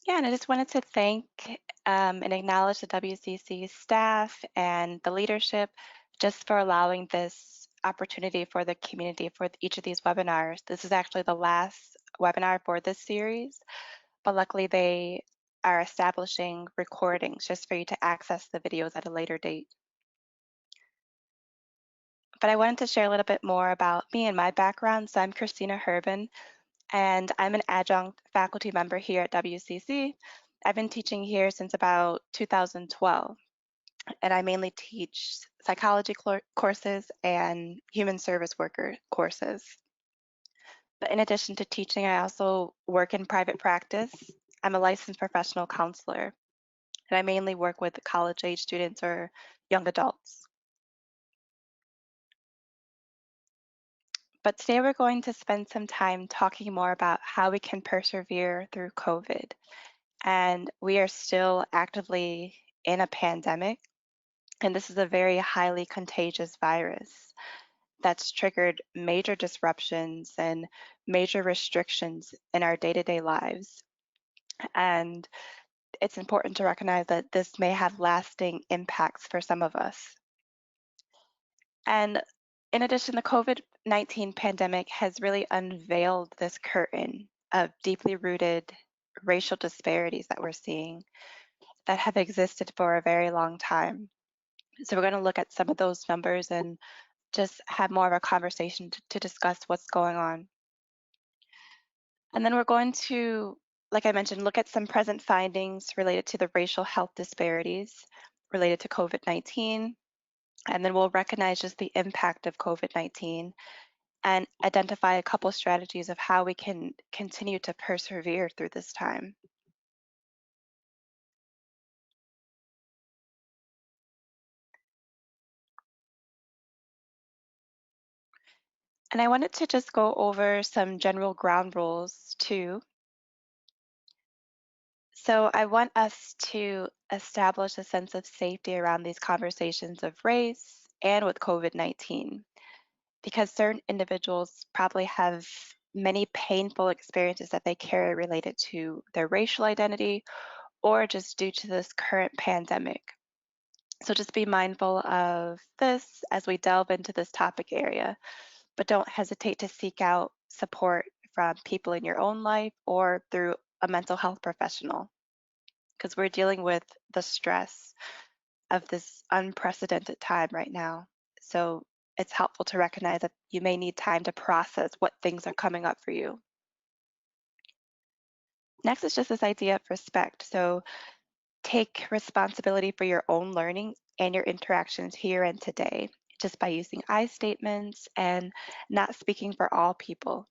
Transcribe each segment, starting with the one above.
Yeah, and I just wanted to thank and acknowledge the WCC staff and the leadership just for allowing this opportunity for the community for each of these webinars. This is actually the last webinar for this series, but luckily they are establishing recordings just for you to access the videos at a later date. But I wanted to share a little bit more about me and my background. So I'm Christina Herbin, and I'm an adjunct faculty member here at WCC. I've been teaching here since about 2012, and I mainly teach psychology courses and human service worker courses. But in addition to teaching, I also work in private practice. I'm a licensed professional counselor, and I mainly work with college age students or young adults. But today we're going to spend some time talking more about how we can persevere through COVID. And we are still actively in a pandemic, and this is a very highly contagious virus that's triggered major disruptions and major restrictions in our day-to-day lives. And it's important to recognize that this may have lasting impacts for some of us. And in addition, the COVID-19 pandemic has really unveiled this curtain of deeply rooted racial disparities that we're seeing that have existed for a very long time. So we're going to look at some of those numbers and just have more of a conversation to discuss what's going on. And then we're going to, like I mentioned, look at some present findings related to the racial health disparities related to COVID-19. And then we'll recognize just the impact of COVID-19 and identify a couple strategies of how we can continue to persevere through this time. And I wanted to just go over some general ground rules too. So I want us to establish a sense of safety around these conversations of race and with COVID-19, because certain individuals probably have many painful experiences that they carry related to their racial identity or just due to this current pandemic. So just be mindful of this as we delve into this topic area, but don't hesitate to seek out support from people in your own life or through a mental health professional, because we're dealing with the stress of this unprecedented time right now. So it's helpful to recognize that you may need time to process what things are coming up for you. Next is just this idea of respect. So take responsibility for your own learning and your interactions here and today, just by using I statements and not speaking for all people.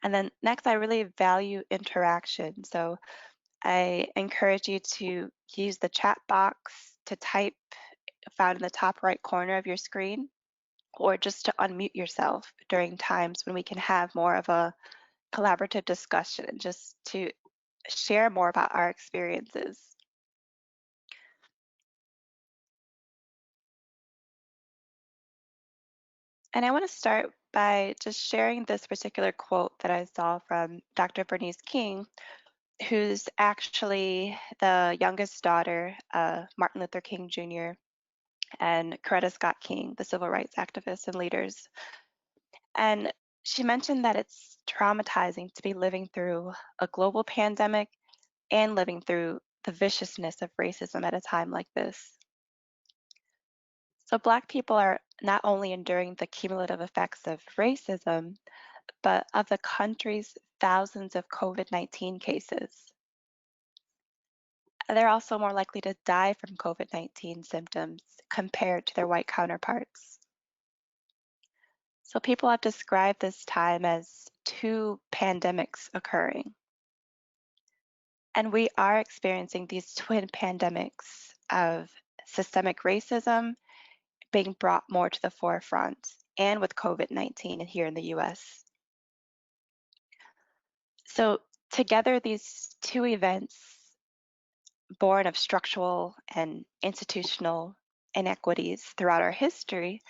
And then next, I really value interaction. So I encourage you to use the chat box to type found in the top right corner of your screen, or just to unmute yourself during times when we can have more of a collaborative discussion and just to share more about our experiences. And I want to start by just sharing this particular quote that I saw from Dr. Bernice King, who's actually the youngest daughter of Martin Luther King Jr. and Coretta Scott King, the civil rights activists and leaders. And she mentioned that it's traumatizing to be living through a global pandemic and living through the viciousness of racism at a time like this. So Black people are not only enduring the cumulative effects of racism, but of the country's thousands of COVID-19 cases. They're also more likely to die from COVID-19 symptoms compared to their white counterparts. So people have described this time as two pandemics occurring. And we are experiencing these twin pandemics of systemic racism being brought more to the forefront, and with COVID-19 here in the US. So together, these two events, born of structural and institutional inequities throughout our history,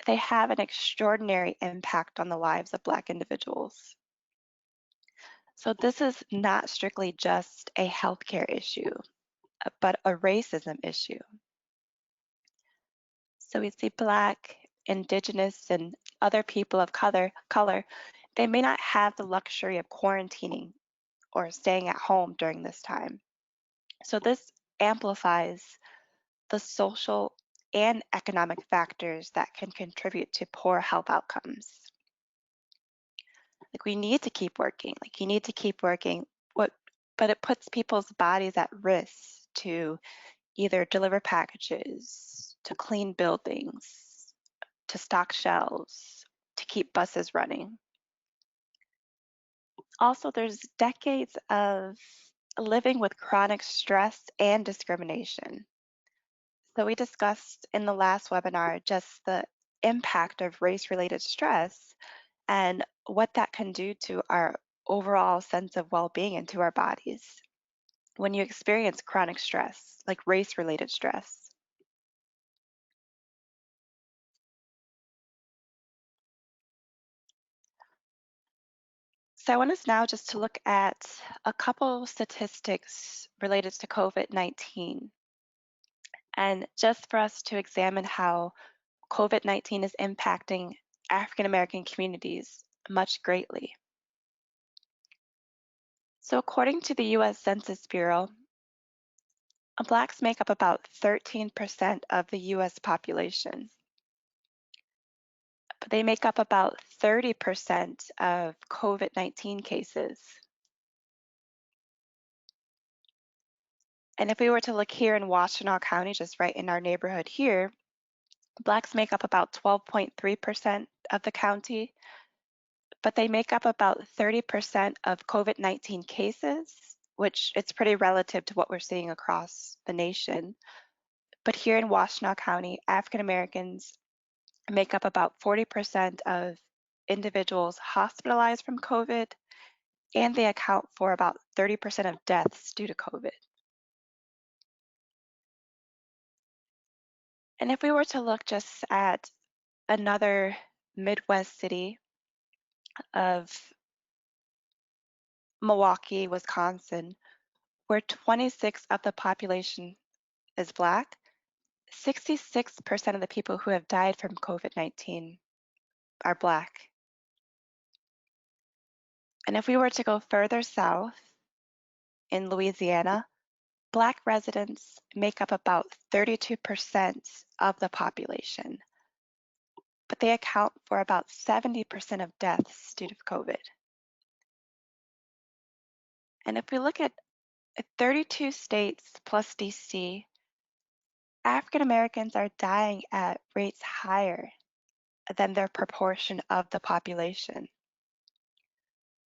they have an extraordinary impact on the lives of Black individuals. So this is not strictly just a healthcare issue, but a racism issue. So we see Black, Indigenous, and other people of color, they may not have the luxury of quarantining or staying at home during this time. So this amplifies the social and economic factors that can contribute to poor health outcomes. Like we need to keep working, like you need to keep working, what, but it puts people's bodies at risk to either deliver packages, to clean buildings, to stock shelves, to keep buses running. Also, there's decades of living with chronic stress and discrimination. So we discussed in the last webinar just the impact of race-related stress and what that can do to our overall sense of well-being and to our bodies when you experience chronic stress, like race-related stress. So I want us now just to look at a couple statistics related to COVID-19 and just for us to examine how COVID-19 is impacting African American communities much greatly. So according to the US Census Bureau, Blacks make up about 13% of the US population, but they make up about 30% of COVID-19 cases. And if we were to look here in Washtenaw County, just right in our neighborhood here, Blacks make up about 12.3% of the county, but they make up about 30% of COVID-19 cases, which it's pretty relative to what we're seeing across the nation. But here in Washtenaw County, African Americans make up about 40% of individuals hospitalized from COVID, and they account for about 30% of deaths due to COVID. And if we were to look just at another Midwest city of Milwaukee, Wisconsin, where 26 of the population is Black, 66% of the people who have died from COVID-19 are Black. And if we were to go further south in Louisiana, Black residents make up about 32% of the population, but they account for about 70% of deaths due to COVID. And if we look at 32 states plus DC, African Americans are dying at rates higher than their proportion of the population.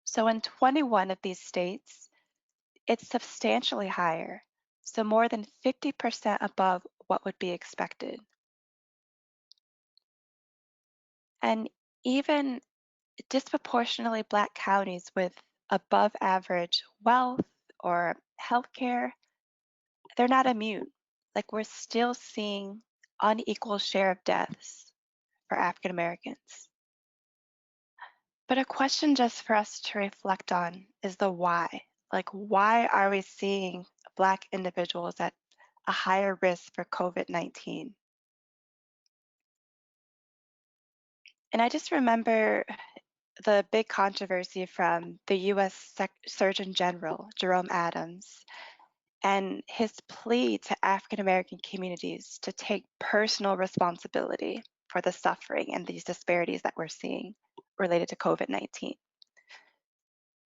So in 21 of these states, it's substantially higher, so more than 50% above what would be expected. And even disproportionately Black counties with above average wealth or healthcare, they're not immune. Like we're still seeing unequal share of deaths for African Americans. But a question just for us to reflect on is the why. Like, why are we seeing Black individuals at a higher risk for COVID-19? And I just remember the big controversy from the US Surgeon General, Jerome Adams, and his plea to African American communities to take personal responsibility for the suffering and these disparities that we're seeing related to COVID-19.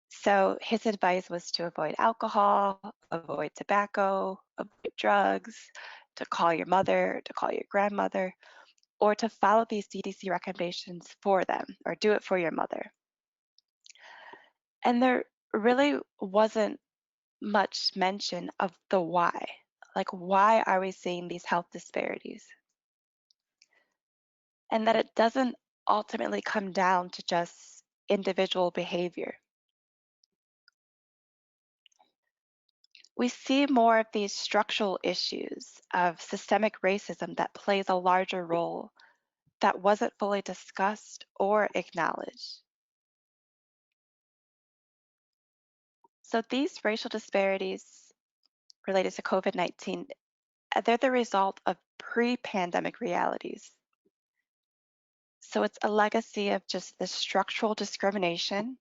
So his advice was to avoid alcohol, avoid tobacco, avoid drugs, to call your mother, to call your grandmother, or to follow these CDC recommendations for them, or do it for your mother. And there really wasn't much mention of the why. Like, why are we seeing these health disparities? And that it doesn't ultimately come down to just individual behavior. We see more of these structural issues of systemic racism that plays a larger role that wasn't fully discussed or acknowledged. So these racial disparities related to COVID-19, they're the result of pre-pandemic realities. So it's a legacy of just the structural discrimination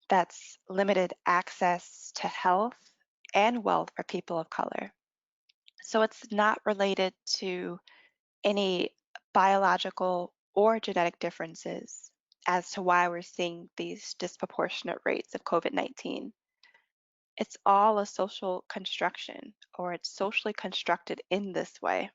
that's limited access to health and wealth for people of color. So it's not related to any biological or genetic differences as to why we're seeing these disproportionate rates of COVID-19. It's all a social construction, or it's socially constructed in this way.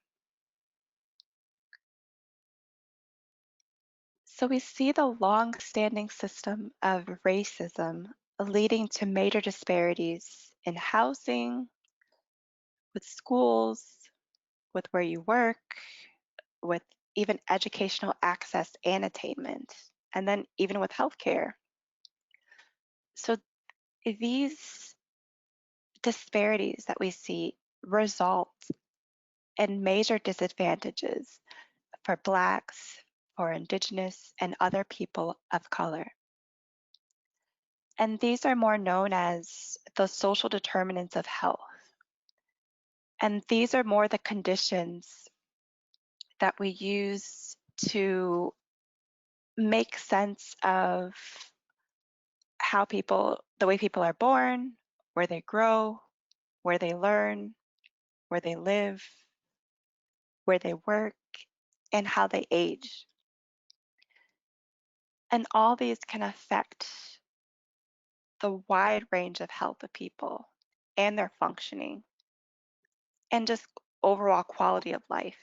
So we see the long-standing system of racism leading to major disparities in housing, with schools, with where you work, with even educational access and attainment, and then even with healthcare. So these disparities that we see result in major disadvantages for Blacks, for Indigenous, and other people of color. And these are more known as the social determinants of health. And these are more the conditions that we use to make sense of the way people are born, where they grow, where they learn, where they live, where they work, and how they age. And all these can affect the wide range of health of people and their functioning and just overall quality of life.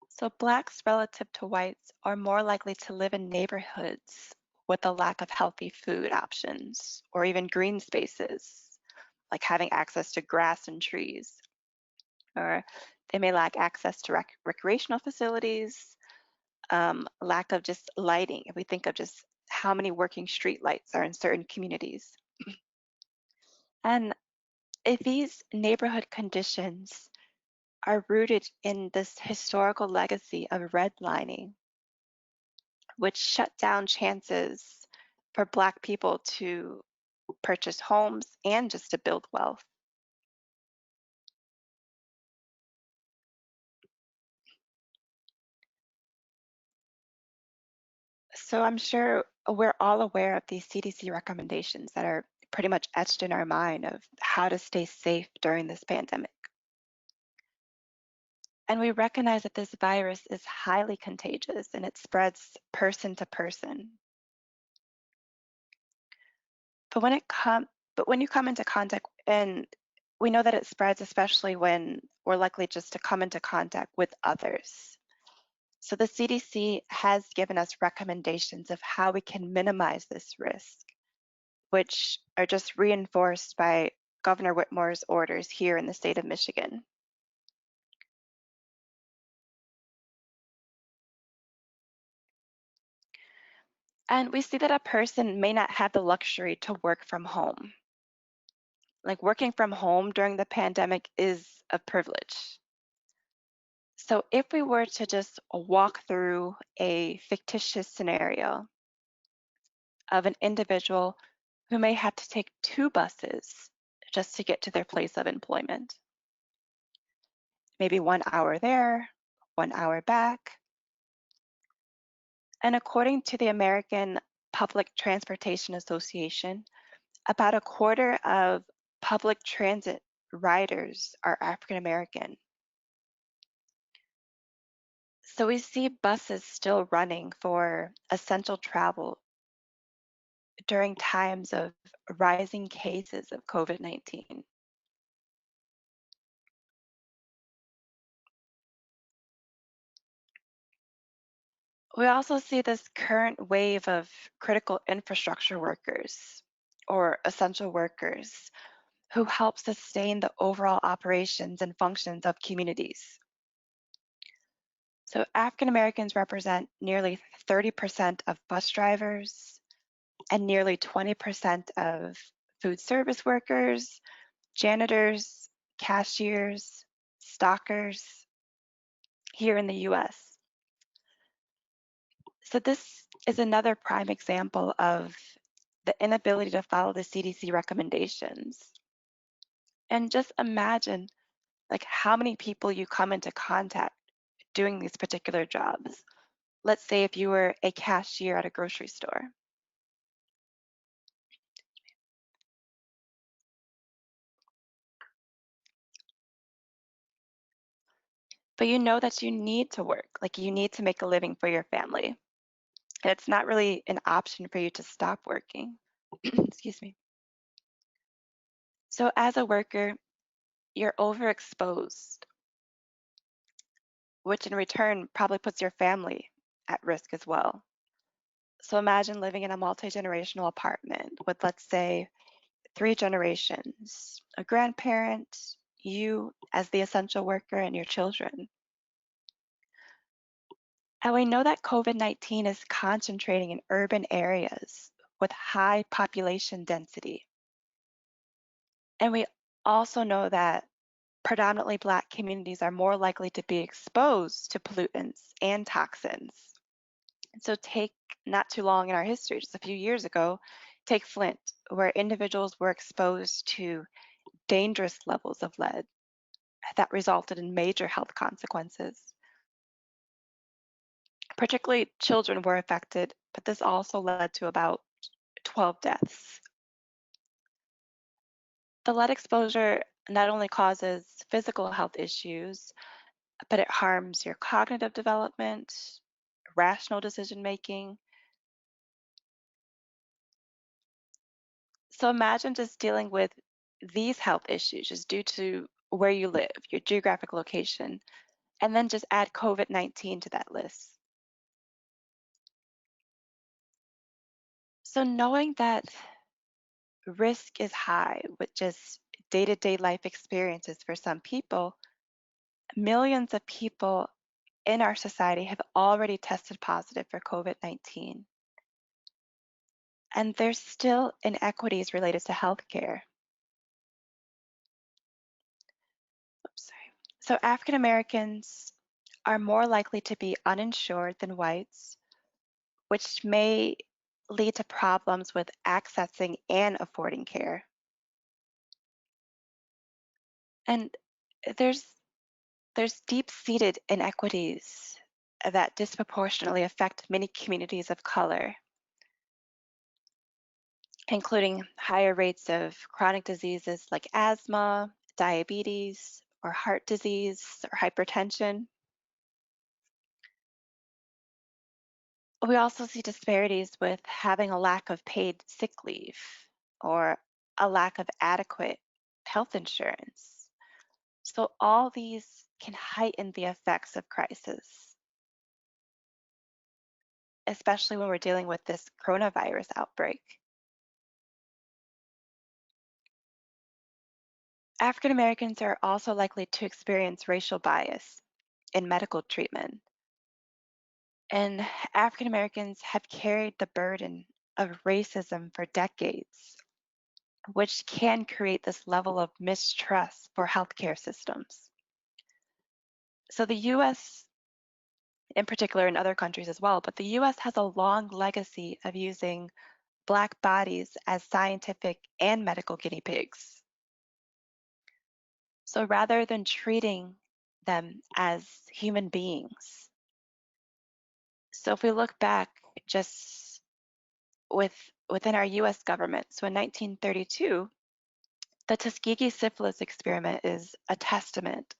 So Blacks relative to whites are more likely to live in neighborhoods with a lack of healthy food options or even green spaces, like having access to grass and trees. Or they may lack access to recreational facilities, lack of just lighting. If we think of just how many working street lights are in certain communities. And if these neighborhood conditions are rooted in this historical legacy of redlining, which shut down chances for Black people to purchase homes and just to build wealth. So I'm sure we're all aware of these CDC recommendations that are pretty much etched in our mind of how to stay safe during this pandemic. And we recognize that this virus is highly contagious and it spreads person to person. But when it come, but when you come into contact, and we know that it spreads especially when we're likely just to come into contact with others. So the CDC has given us recommendations of how we can minimize this risk, which are just reinforced by Governor Whitmore's orders here in the state of Michigan. And we see that a person may not have the luxury to work from home. Like working from home during the pandemic is a privilege. So if we were to just walk through a fictitious scenario of an individual who may have to take two buses just to get to their place of employment, maybe 1 hour there, 1 hour back. And according to the American Public Transportation Association, about a quarter of public transit riders are African American. So we see buses still running for essential travel during times of rising cases of COVID-19. We also see this current wave of critical infrastructure workers or essential workers who help sustain the overall operations and functions of communities. So African Americans represent nearly 30% of bus drivers and nearly 20% of food service workers, janitors, cashiers, stockers here in the US. So this is another prime example of the inability to follow the CDC recommendations. And just imagine like how many people you come into contact doing these particular jobs. Let's say if you were a cashier at a grocery store. But you know that you need to work, like you need to make a living for your family. And it's not really an option for you to stop working. Excuse me. So as a worker, you're overexposed, which in return probably puts your family at risk as well. So imagine living in a multi-generational apartment with, let's say, three generations, a grandparent, you as the essential worker, and your children. And we know that COVID-19 is concentrating in urban areas with high population density. And we also know that predominantly Black communities are more likely to be exposed to pollutants and toxins. So take not too long in our history, just a few years ago, take Flint, where individuals were exposed to dangerous levels of lead that resulted in major health consequences. Particularly children were affected, but this also led to about 12 deaths. The lead exposure not only causes physical health issues, but it harms your cognitive development, rational decision making. So imagine just dealing with these health issues just due to where you live, your geographic location, and then just add COVID-19 to that list. So knowing that risk is high with just day-to-day life experiences for some people, millions of people in our society have already tested positive for COVID-19. And there's still inequities related to healthcare. Oops, sorry. So African Americans are more likely to be uninsured than whites, which may lead to problems with accessing and affording care. And there's there's deep-seated inequities that disproportionately affect many communities of color, including higher rates of chronic diseases like asthma, diabetes, or heart disease or hypertension. We also see disparities with having a lack of paid sick leave or a lack of adequate health insurance. So all these can heighten the effects of crisis, especially when we're dealing with this coronavirus outbreak. African Americans are also likely to experience racial bias in medical treatment. And African Americans have carried the burden of racism for decades, which can create this level of mistrust for healthcare systems. So the US, in particular, and other countries as well, but the US has a long legacy of using Black bodies as scientific and medical guinea pigs. So rather than treating them as human beings, so if we look back just within our US government, so in 1932, the Tuskegee syphilis experiment is a testament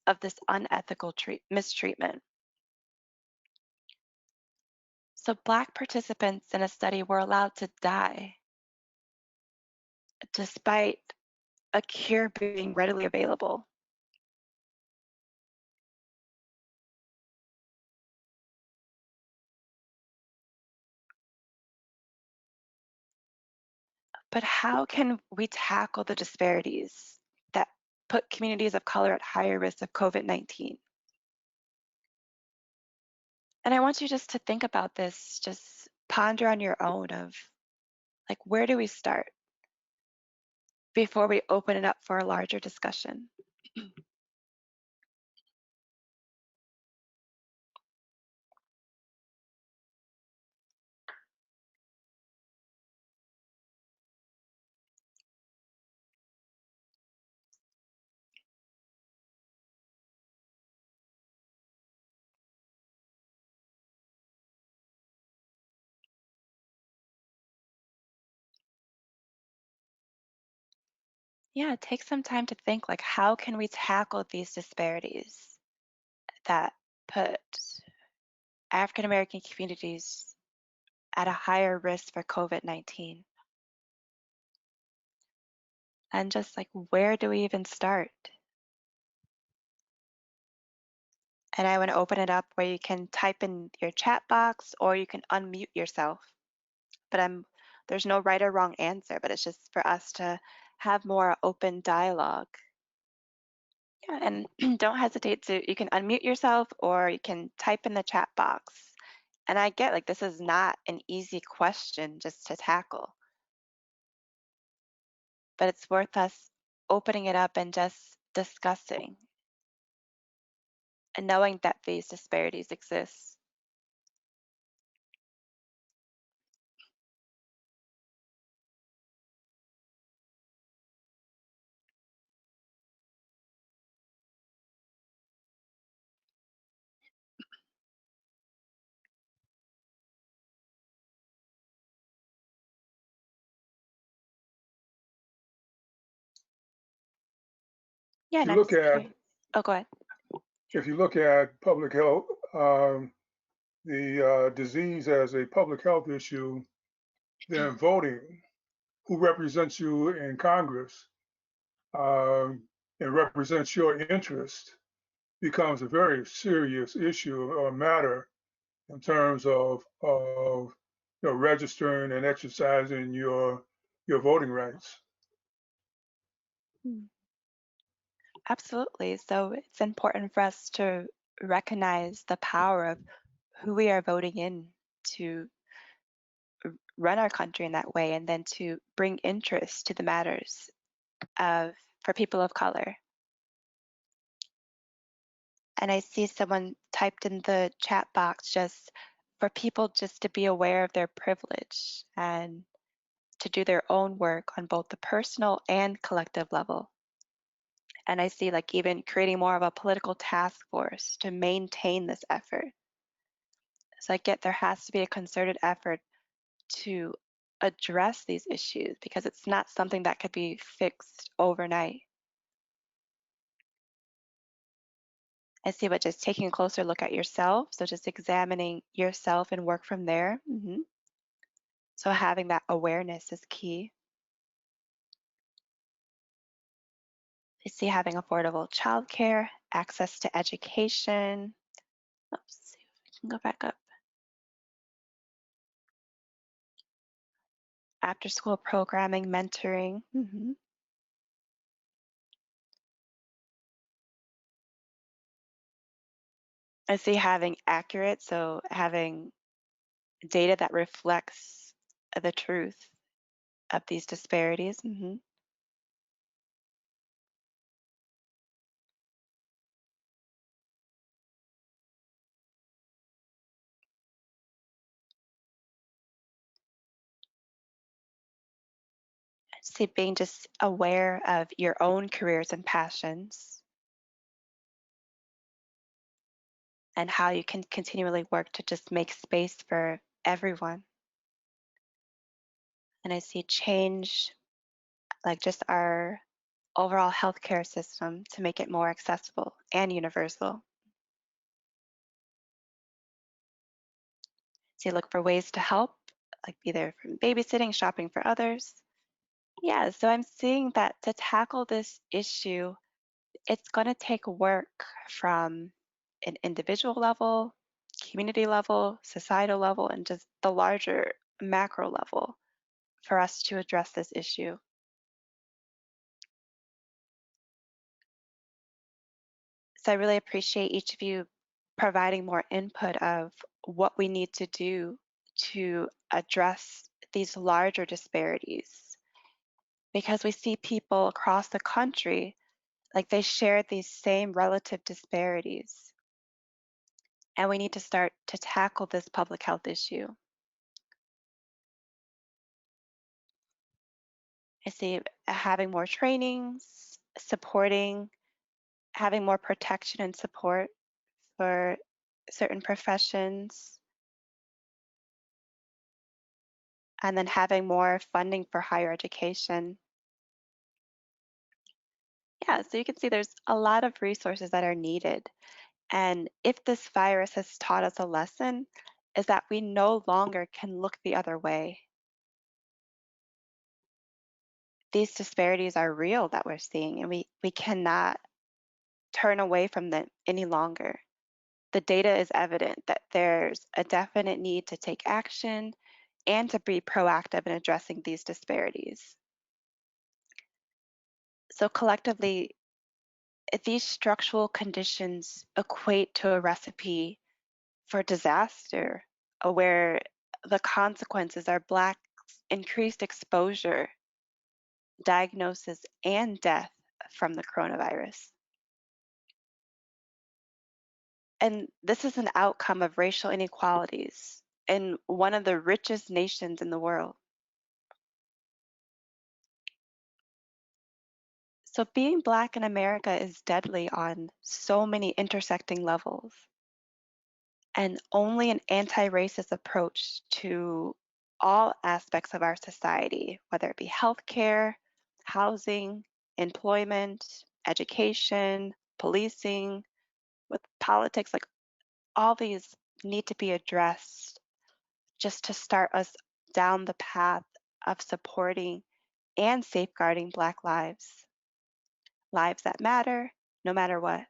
of this unethical mistreatment. So Black participants in a study were allowed to die despite a cure being readily available. But how can we tackle the disparities that put communities of color at higher risk of COVID-19? And I want you just to think about this, just ponder on your own of like, where do we start before we open it up for a larger discussion? Yeah, take some time to think like how can we tackle these disparities that put African American communities at a higher risk for COVID-19? And just like where do we even start? And I want to open it up where you can type in your chat box or you can unmute yourself. But there's no right or wrong answer, but it's just for us to have more open dialogue. Yeah, and don't hesitate to, you can unmute yourself or you can type in the chat box. And I get like this is not an easy question just to tackle, but it's worth us opening it up and just discussing and knowing that these disparities exist. Yeah, If and you I'm look just at curious. Oh, go ahead. if you look at public health, the disease as a public health issue, then voting, who represents you in Congress um, and represents your interest becomes a very serious issue or matter in terms of registering and exercising your voting rights. Mm, absolutely. So it's important for us to recognize the power of who we are voting in to run our country in that way and then to bring interest to the matters of for people of color. And I see someone typed in the chat box just for people just to be aware of their privilege and to do their own work on both the personal and collective level. And I see like even creating more of a political task force to maintain this effort. So I get there has to be a concerted effort to address these issues because it's not something that could be fixed overnight. I see, but just taking a closer look at yourself. So just examining yourself and work from there. So having that awareness is key. I see having affordable childcare, access to education. Let's see if we can go back up. After school programming, mentoring. I see having accurate, so having data that reflects the truth of these disparities. I see being just aware of your own careers and passions and how you can continually work to just make space for everyone. And I see change, like just our overall healthcare system to make it more accessible and universal. So you look for ways to help, like be there from babysitting, shopping for others. Yeah, so I'm seeing that to tackle this issue, it's going to take work from an individual level, community level, societal level, and just the larger macro level for us to address this issue. So I really appreciate each of you providing more input of what we need to do to address these larger disparities because we see people across the country like they share these same relative disparities and we need to start to tackle this public health issue. I see having more trainings, supporting, having more protection and support for certain professions, and then having more funding for higher education. Yeah, so you can see there's a lot of resources that are needed. And if this virus has taught us a lesson, is that we no longer can look the other way. These disparities are real that we're seeing, and we cannot turn away from them any longer. The data is evident that there's a definite need to take action and to be proactive in addressing these disparities. So, collectively, if these structural conditions equate to a recipe for disaster, where the consequences are Black increased exposure, diagnosis, and death from the coronavirus. And this is an outcome of racial inequalities in one of the richest nations in the world. So being Black in America is deadly on so many intersecting levels. And only an anti-racist approach to all aspects of our society, whether it be healthcare, housing, employment, education, policing, with politics, like all these need to be addressed just to start us down the path of supporting and safeguarding Black lives, lives that matter no matter what.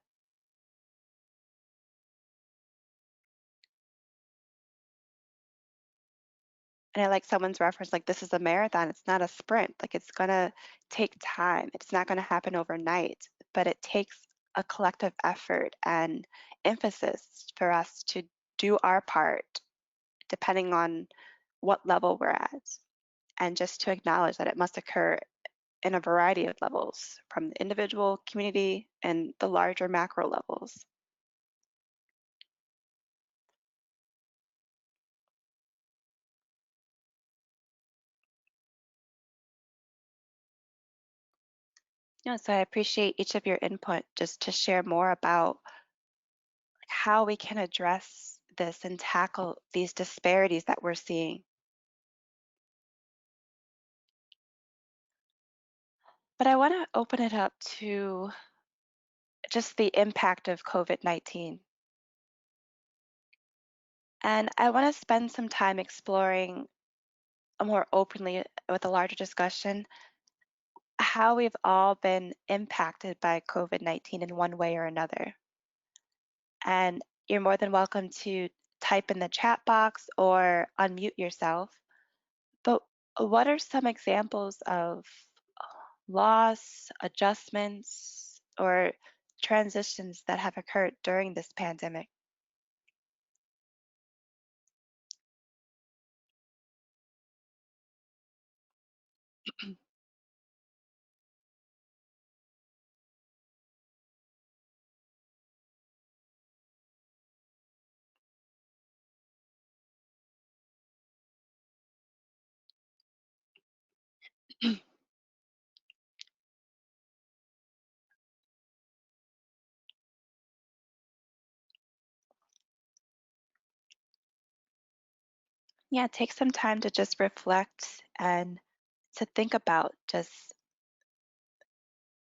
And I like someone's reference, like, this is a marathon, it's not a sprint. Like, it's gonna take time. It's not gonna happen overnight, but it takes a collective effort and emphasis for us to do our part, depending on what level we're at, and just to acknowledge that it must occur in a variety of levels, from the individual, community, and the larger macro levels. Yeah, so I appreciate each of your input just to share more about how we can address this and tackle these disparities that we're seeing. But I want to open it up to just the impact of COVID-19. And I want to spend some time exploring more openly with a larger discussion how we've all been impacted by COVID-19 in one way or another. And you're more than welcome to type in the chat box or unmute yourself. But what are some examples of loss, adjustments, or transitions that have occurred during this pandemic? Yeah, take some time to just reflect and to think about just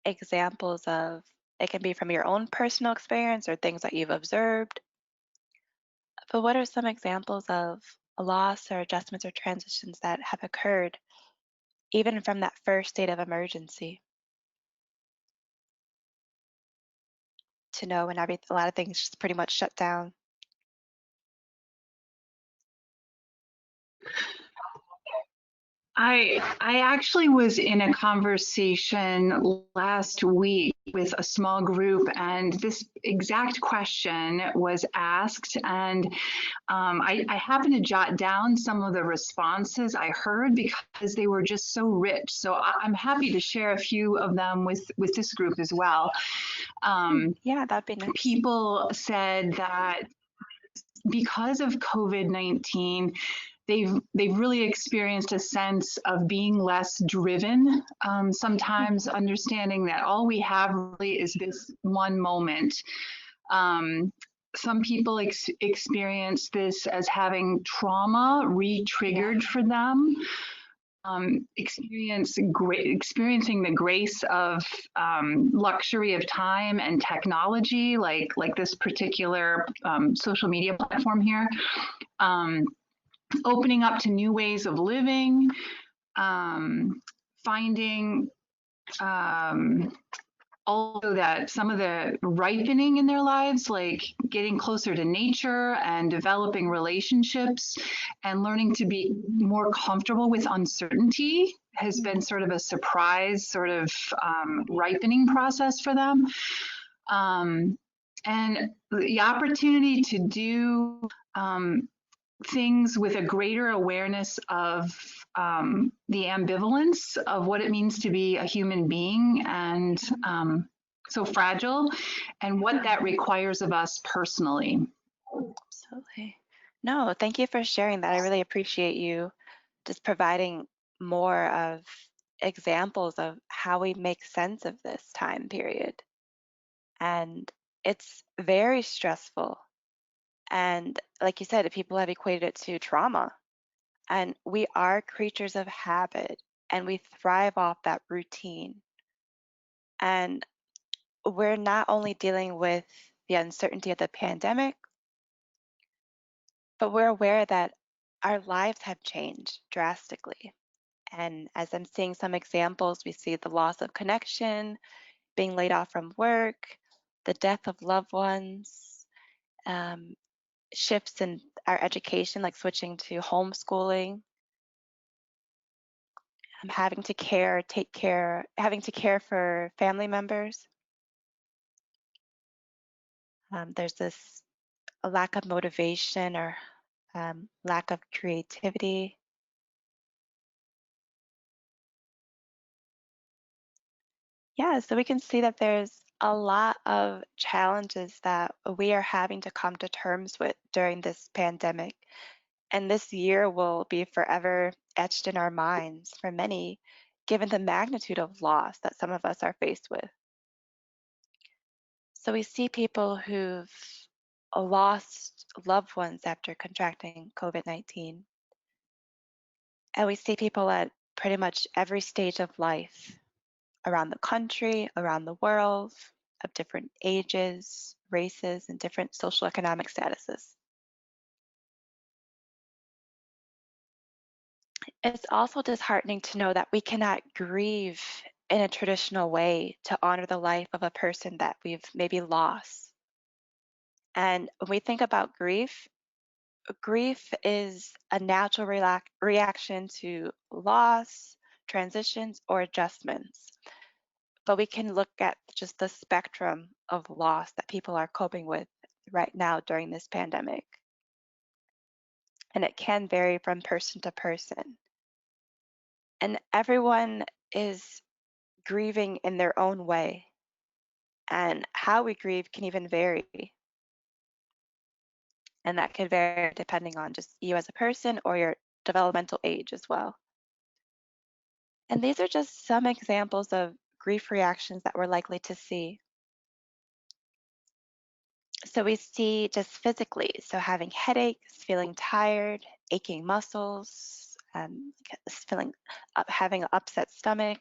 examples of it can be from your own personal experience or things that you've observed. But what are some examples of a loss or adjustments or transitions that have occurred even from that first state of emergency to know when a lot of things just pretty much shut down? I actually was in a conversation last week with a small group, and this exact question was asked. And I happened to jot down some of the responses I heard because they were just so rich. So I'm happy to share a few of them with this group as well. Yeah, that'd be nice. People said that because of COVID-19, they've really experienced a sense of being less driven. Sometimes understanding that all we have really is this one moment. Some people experience this as having trauma re-triggered for them. experiencing the grace of luxury of time and technology, like this particular social media platform here, opening up to new ways of living, finding also that some of the ripening in their lives, like getting closer to nature and developing relationships and learning to be more comfortable with uncertainty, has been sort of a surprise, sort of ripening process for them. And the opportunity to do things with a greater awareness of the ambivalence of what it means to be a human being, and so fragile, and what that requires of us personally. Absolutely. No, thank you for sharing that. I really appreciate you just providing more of examples of how we make sense of this time period. And it's very stressful. And like you said, people have equated it to trauma. And we are creatures of habit and we thrive off that routine. And we're not only dealing with the uncertainty of the pandemic, but we're aware that our lives have changed drastically. And as I'm seeing some examples, we see the loss of connection, being laid off from work, the death of loved ones, um, shifts in our education, like switching to homeschooling, having to care for family members. There's this a lack of motivation or lack of creativity. Yeah, so we can see that there's a lot of challenges that we are having to come to terms with during this pandemic. And this year will be forever etched in our minds for many, given the magnitude of loss that some of us are faced with. So we see people who've lost loved ones after contracting COVID-19. And we see people at pretty much every stage of life around the country, around the world, of different ages, races, and different social economic statuses. It's also disheartening to know that we cannot grieve in a traditional way to honor the life of a person that we've maybe lost. And when we think about grief, grief is a natural reaction to loss, transitions, or adjustments. But we can look at just the spectrum of loss that people are coping with right now during this pandemic. And it can vary from person to person. And everyone is grieving in their own way. And how we grieve can even vary. And that could vary depending on just you as a person or your developmental age as well. And these are just some examples of grief reactions that we're likely to see. So we see just physically, so having headaches, feeling tired, aching muscles, feeling having an upset stomach,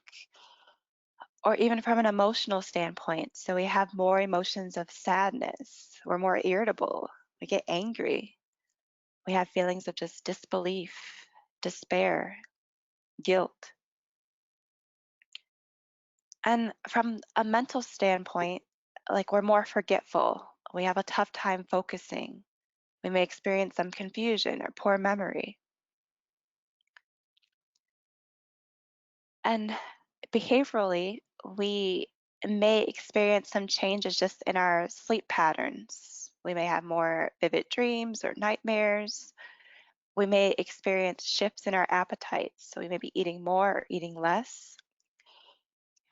or even from an emotional standpoint. So we have more emotions of sadness, we're more irritable, we get angry, we have feelings of just disbelief, despair, guilt. And from a mental standpoint, like we're more forgetful, we have a tough time focusing, we may experience some confusion or poor memory. And behaviorally, we may experience some changes just in our sleep patterns. We may have more vivid dreams or nightmares. We may experience shifts in our appetites. So we may be eating more or eating less.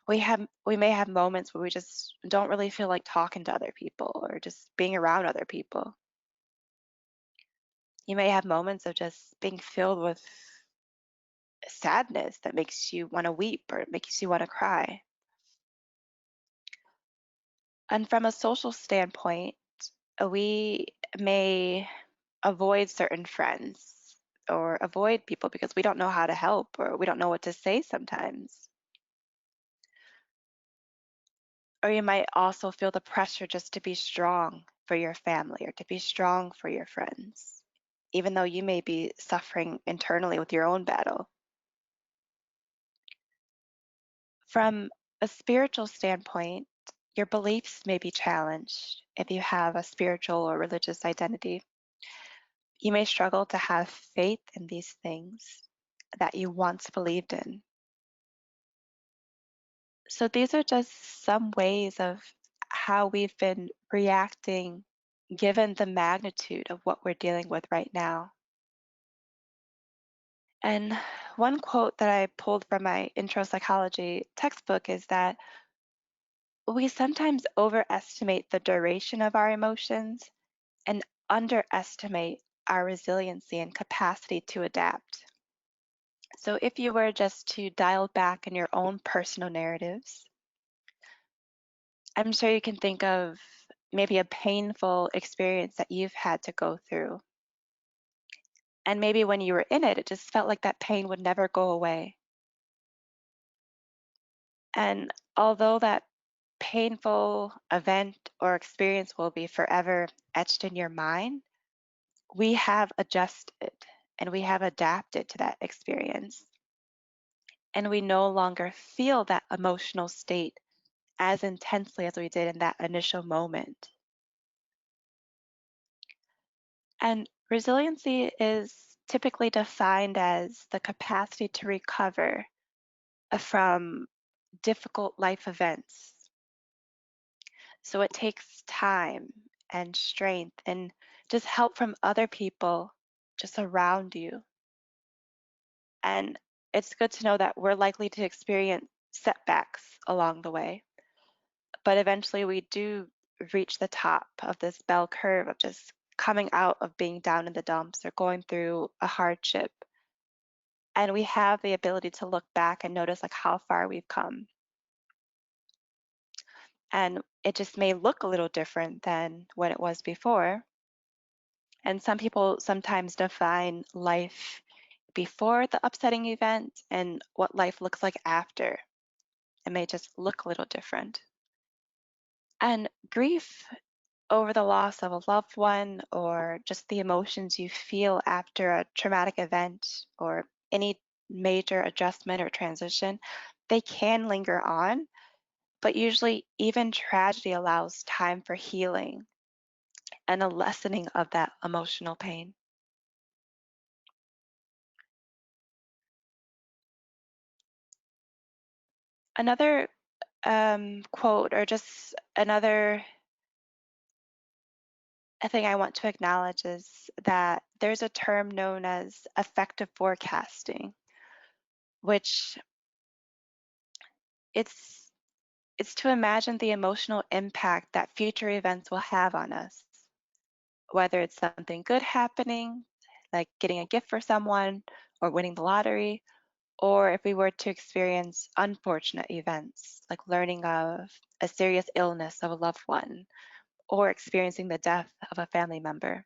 We may have moments where we just don't really feel like talking to other people or just being around other people. You may have moments of just being filled with sadness that makes you want to weep or makes you want to cry. And from a social standpoint, we may avoid certain friends or avoid people because we don't know how to help or we don't know what to say sometimes. Or you might also feel the pressure just to be strong for your family or to be strong for your friends, even though you may be suffering internally with your own battle. From a spiritual standpoint, your beliefs may be challenged if you have a spiritual or religious identity. You may struggle to have faith in these things that you once believed in. So these are just some ways of how we've been reacting given the magnitude of what we're dealing with right now. And one quote that I pulled from my intro psychology textbook is that we sometimes overestimate the duration of our emotions and underestimate our resiliency and capacity to adapt. So, if you were just to dial back in your own personal narratives, I'm sure you can think of maybe a painful experience that you've had to go through. And maybe when you were in it, it just felt like that pain would never go away. And although that painful event or experience will be forever etched in your mind, we have adjusted and we have adapted to that experience. And we no longer feel that emotional state as intensely as we did in that initial moment. And resiliency is typically defined as the capacity to recover from difficult life events. So it takes time and strength and just help from other people just around you. And it's good to know that we're likely to experience setbacks along the way, but eventually we do reach the top of this bell curve of just coming out of being down in the dumps or going through a hardship. And we have the ability to look back and notice like how far we've come. And it just may look a little different than when it was before. And some people sometimes define life before the upsetting event and what life looks like after. It may just look a little different. And grief over the loss of a loved one or just the emotions you feel after a traumatic event or any major adjustment or transition, they can linger on, but usually even tragedy allows time for healing and a lessening of that emotional pain. Another quote or just another thing I want to acknowledge is that there's a term known as effective forecasting, which it's it's to imagine the emotional impact that future events will have on us, whether it's something good happening, like getting a gift for someone or winning the lottery, or if we were to experience unfortunate events, like learning of a serious illness of a loved one or experiencing the death of a family member.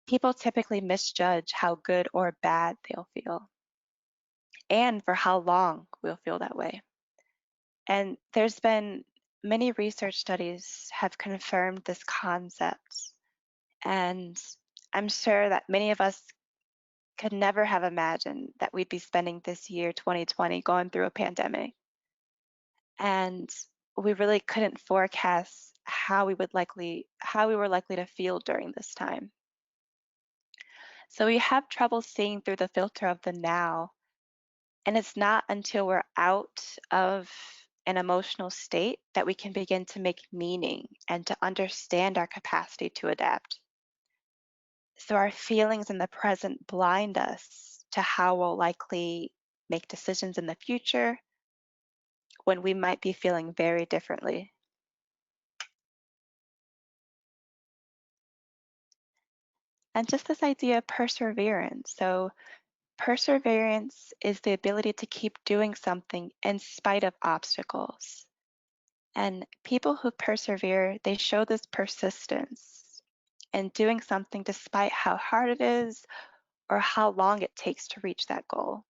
People typically misjudge how good or bad they'll feel and for how long we'll feel that way. And there's been many research studies have confirmed this concept. And I'm sure that many of us could never have imagined that we'd be spending this year 2020 going through a pandemic. And we really couldn't forecast how we were likely to feel during this time. So we have trouble seeing through the filter of the now. And it's not until we're out of an emotional state that we can begin to make meaning and to understand our capacity to adapt. So our feelings in the present blind us to how we'll likely make decisions in the future when we might be feeling very differently. And just this idea of perseverance. So perseverance is the ability to keep doing something in spite of obstacles. And people who persevere, they show this persistence in doing something despite how hard it is or how long it takes to reach that goal.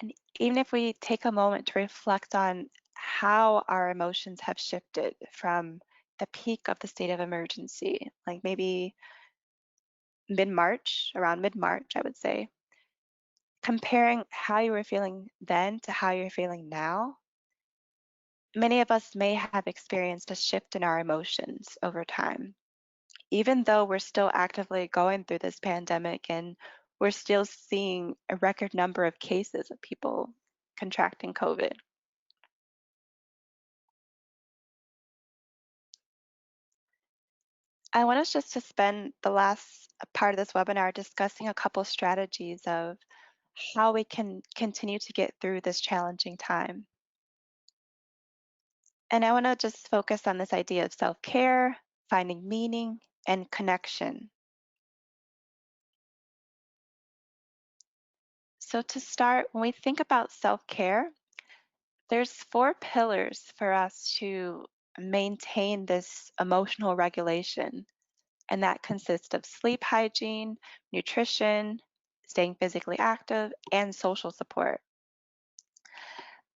And even if we take a moment to reflect on how our emotions have shifted from the peak of the state of emergency, like maybe mid-March, around mid-March, I would say, comparing how you were feeling then to how you're feeling now, many of us may have experienced a shift in our emotions over time. Even though we're still actively going through this pandemic and we're still seeing a record number of cases of people contracting COVID. I want us just to spend the last part of this webinar discussing a couple strategies of how we can continue to get through this challenging time. And I want to just focus on this idea of self-care, finding meaning, and connection. So to start, when we think about self-care, there's four pillars for us to maintain this emotional regulation, and that consists of sleep hygiene, nutrition, staying physically active, and social support.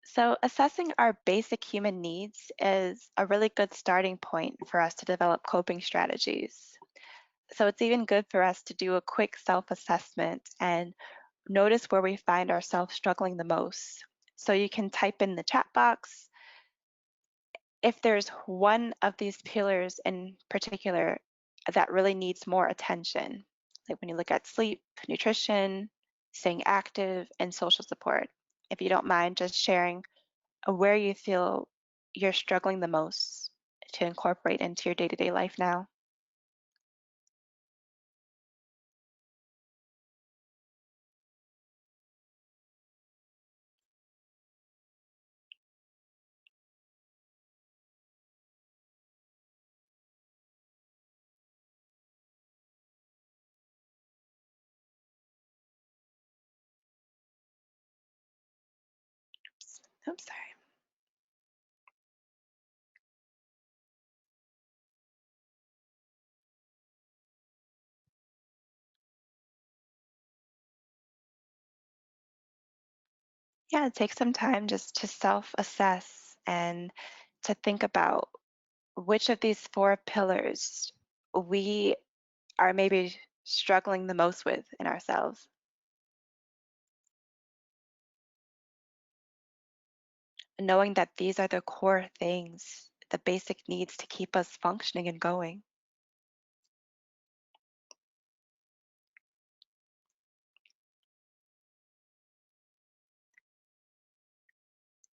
So assessing our basic human needs is a really good starting point for us to develop coping strategies. So it's even good for us to do a quick self-assessment and notice where we find ourselves struggling the most. So you can type in the chat box if there's one of these pillars in particular that really needs more attention, like when you look at sleep, nutrition, staying active, and social support. If you don't mind just sharing where you feel you're struggling the most to incorporate into your day-to-day life now. Oops, sorry. Yeah, take some time just to self-assess and to think about which of these four pillars we are maybe struggling the most with in ourselves. Knowing that these are the core things, the basic needs to keep us functioning and going.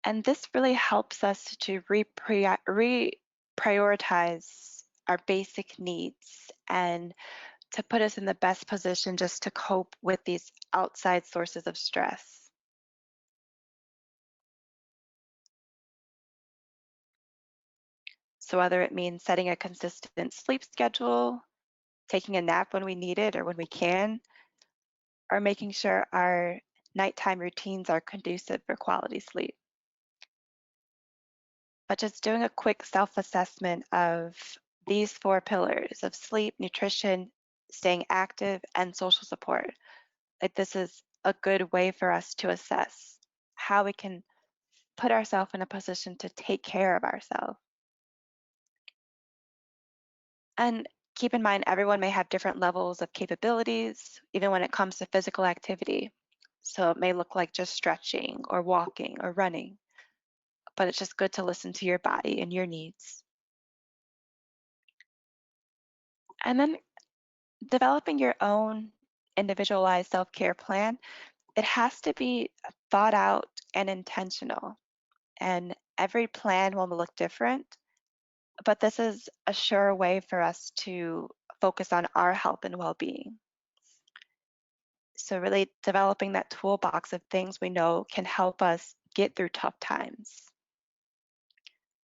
And this really helps us to reprioritize our basic needs and to put us in the best position just to cope with these outside sources of stress. So whether it means setting a consistent sleep schedule, taking a nap when we need it or when we can, or making sure our nighttime routines are conducive for quality sleep. But just doing a quick self-assessment of these four pillars of sleep, nutrition, staying active, and social support. Like this is a good way for us to assess how we can put ourselves in a position to take care of ourselves. And keep in mind, everyone may have different levels of capabilities, even when it comes to physical activity. So it may look like just stretching or walking or running, but it's just good to listen to your body and your needs. And then developing your own individualized self-care plan, it has to be thought out and intentional. And every plan will look different, but this is a sure way for us to focus on our health and well-being. So really developing that toolbox of things we know can help us get through tough times,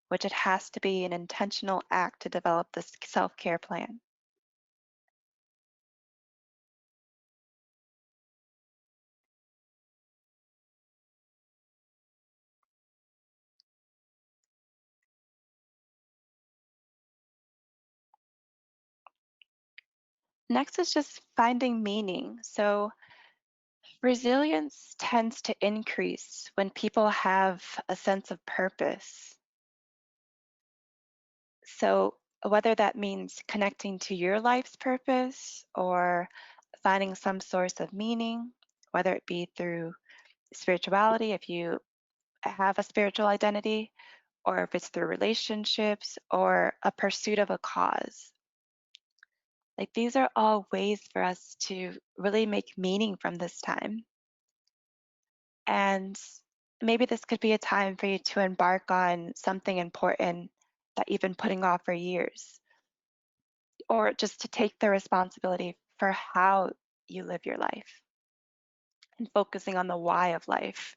which it has to be an intentional act to develop this self-care plan. Next is just finding meaning. So, resilience tends to increase when people have a sense of purpose. So, whether that means connecting to your life's purpose or finding some source of meaning, whether it be through spirituality, if you have a spiritual identity, or if it's through relationships or a pursuit of a cause. Like these are all ways for us to really make meaning from this time. And maybe this could be a time for you to embark on something important that you've been putting off for years, or just to take the responsibility for how you live your life and focusing on the why of life.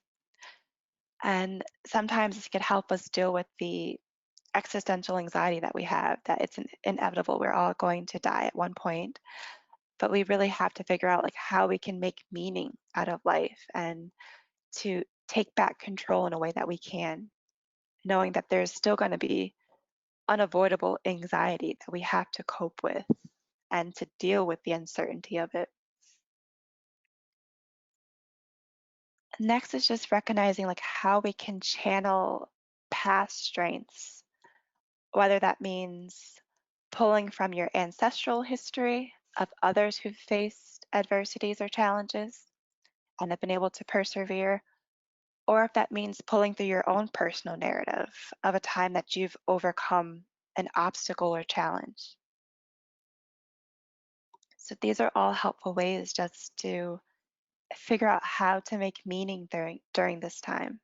And sometimes this could help us deal with the existential anxiety that we have, that it's inevitable. We're all going to die at one point, but we really have to figure out like how we can make meaning out of life and to take back control in a way that we can, knowing that there's still going to be unavoidable anxiety that we have to cope with and to deal with the uncertainty of it. Next is just recognizing like how we can channel past strengths, whether that means pulling from your ancestral history of others who've faced adversities or challenges and have been able to persevere, or if that means pulling through your own personal narrative of a time that you've overcome an obstacle or challenge. So these are all helpful ways just to figure out how to make meaning during this time.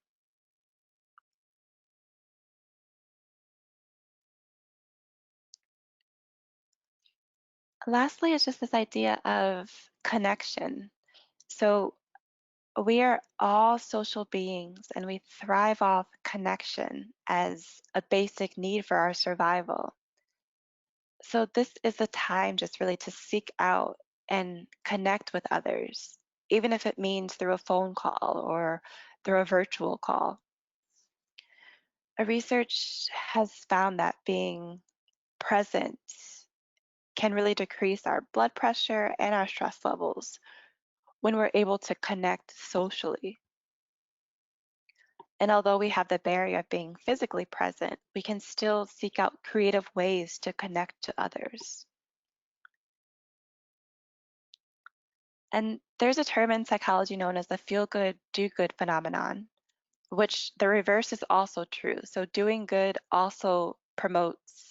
Lastly, it's just this idea of connection. So we are all social beings and we thrive off connection as a basic need for our survival. So this is the time just really to seek out and connect with others, even if it means through a phone call or through a virtual call. A research has found that being present can really decrease our blood pressure and our stress levels when we're able to connect socially. And although we have the barrier of being physically present, we can still seek out creative ways to connect to others. And there's a term in psychology known as the feel good, do good phenomenon, which the reverse is also true. So doing good also promotes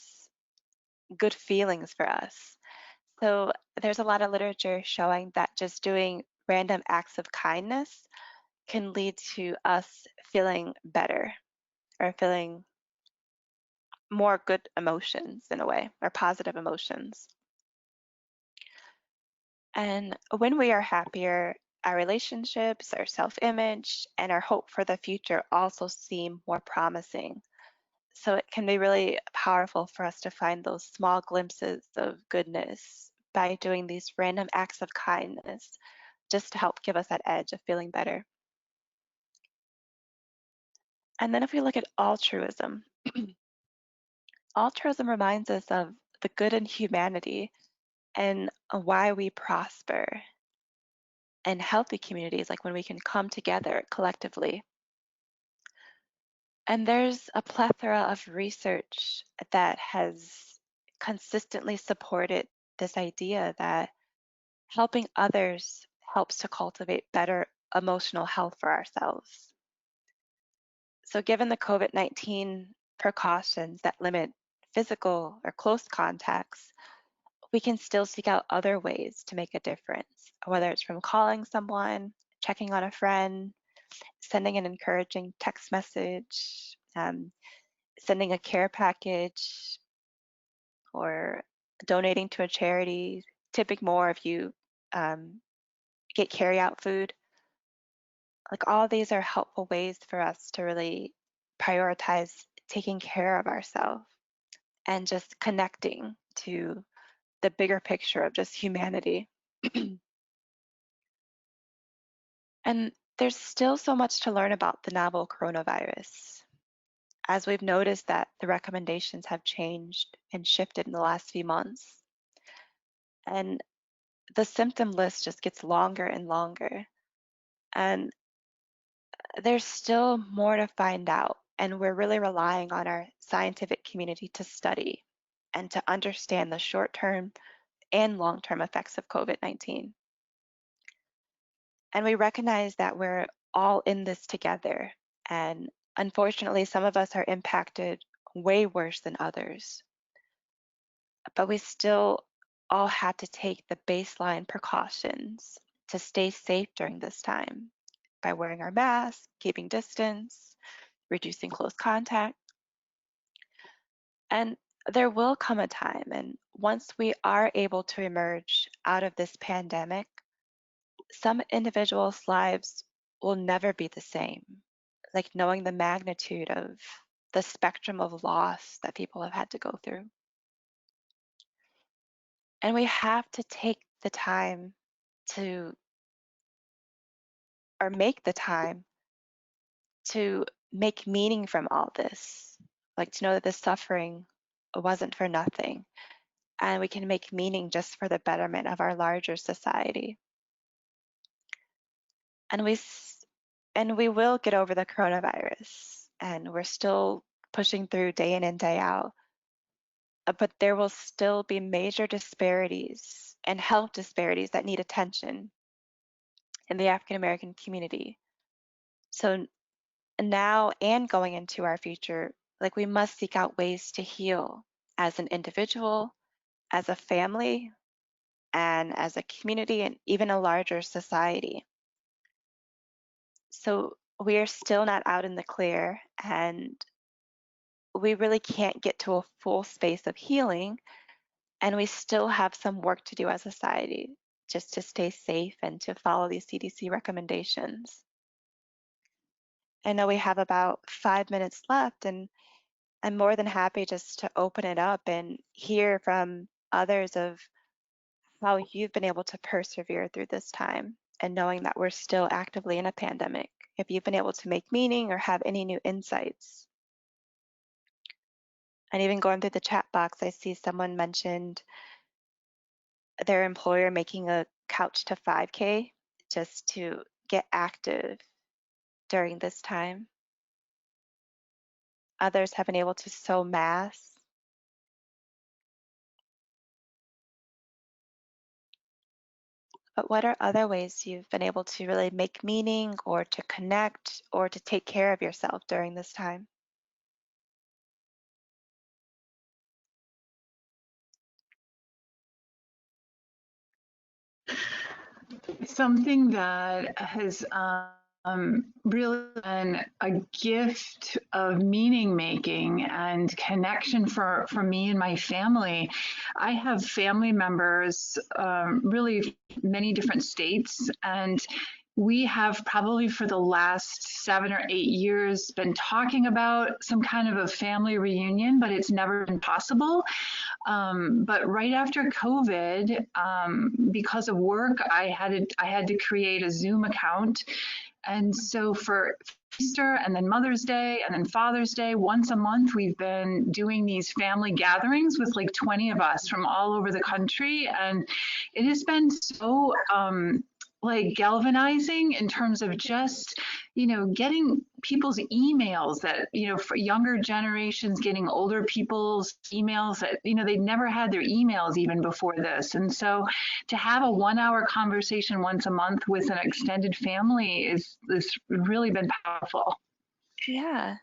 good feelings for us. So there's a lot of literature showing that just doing random acts of kindness can lead to us feeling better or feeling more good emotions in a way, or positive emotions. And when we are happier, our relationships, our self image, and our hope for the future also seem more promising. So it can be really powerful for us to find those small glimpses of goodness by doing these random acts of kindness just to help give us that edge of feeling better. And then if we look at altruism, altruism reminds us of the good in humanity and why we prosper and healthy communities, like when we can come together collectively. And there's a plethora of research that has consistently supported this idea that helping others helps to cultivate better emotional health for ourselves. So, given the COVID-19 precautions that limit physical or close contacts, we can still seek out other ways to make a difference, whether it's from calling someone, checking on a friend, sending an encouraging text message, sending a care package, or donating to a charity, tipping more if you um, get carry out food. Like all these are helpful ways for us to really prioritize taking care of ourselves and just connecting to the bigger picture of just humanity. And there's still so much to learn about the novel coronavirus, as we've noticed that the recommendations have changed and shifted in the last few months. And the symptom list just gets longer and longer. And there's still more to find out. And we're really relying on our scientific community to study and to understand the short term and long term effects of COVID-19. And we recognize that we're all in this together. And unfortunately, some of us are impacted way worse than others. But we still all have to take the baseline precautions to stay safe during this time by wearing our masks, keeping distance, reducing close contact. And there will come a time, and once we are able to emerge out of this pandemic, some individuals' lives will never be the same. Like knowing the magnitude of the spectrum of loss that people have had to go through. And we have to take the time to, or make the time to make meaning from all this. Like to know that the suffering wasn't for nothing, and we can make meaning just for the betterment of our larger society. And and we will get over the coronavirus, and we're still pushing through day in and day out. But there will still be major disparities and health disparities that need attention in the African American community. So now and going into our future, like we must seek out ways to heal as an individual, as a family, and as a community, and even a larger society. So we are still not out in the clear, and we really can't get to a full space of healing, and we still have some work to do as a society just to stay safe and to follow these CDC recommendations. I know we have about 5 minutes left, and I'm more than happy just to open it up and hear from others of how you've been able to persevere through this time and knowing that we're still actively in a pandemic. If you've been able to make meaning or have any new insights. And even going through the chat box, I see someone mentioned their employer making a couch to 5K just to get active during this time. Others have been able to sew masks. But what are other ways you've been able to really make meaning or to connect or to take care of yourself during this time? Something that has really been a gift of meaning making and connection for me and my family. I have family members, really many different states, and we have probably for the last 7 or 8 years been talking about some kind of a family reunion, but it's never been possible. But right after COVID, because of work, I had to create a Zoom account, and so for Easter and then Mother's Day and then Father's Day, once a month, we've been doing these family gatherings with like 20 of us from all over the country, and it has been so like galvanizing in terms of just getting people's emails that for younger generations getting older people's emails that they'd never had their emails even before this, and so to have a 1 hour conversation once a month with an extended family is really been powerful. Yeah.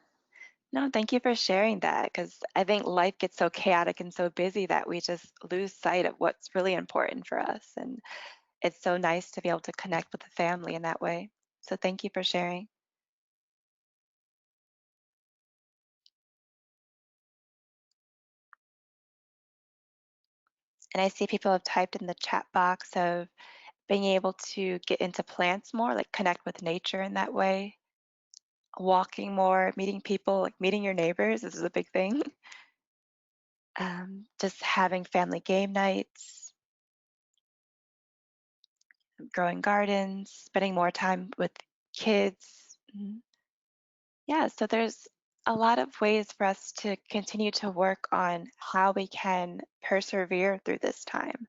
No, thank you for sharing that because I think life gets so chaotic and so busy that we just lose sight of what's really important for us. And it's so nice to be able to connect with the family in that way. So thank you for sharing. And I see people have typed in the chat box of being able to get into plants more, like connect with nature in that way, walking more, meeting people, like meeting your neighbors. This is a big thing. Just having family game nights, growing gardens, spending more time with kids. Yeah, so there's a lot of ways for us to continue to work on how we can persevere through this time.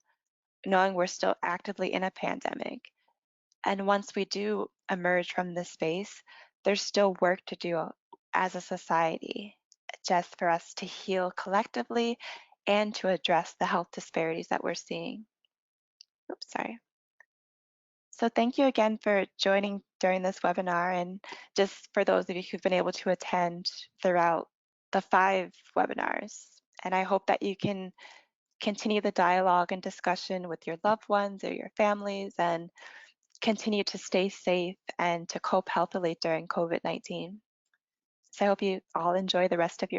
knowing we're still actively in a pandemic. And once we do emerge from this space, there's still work to do as a society, just for us to heal collectively and to address the health disparities that we're seeing. Oops, sorry. So thank you again for joining during this webinar, and just for those of you who've been able to attend throughout the 5 webinars. And I hope that you can continue the dialogue and discussion with your loved ones or your families, and continue to stay safe and to cope healthily during COVID-19. So I hope you all enjoy the rest of your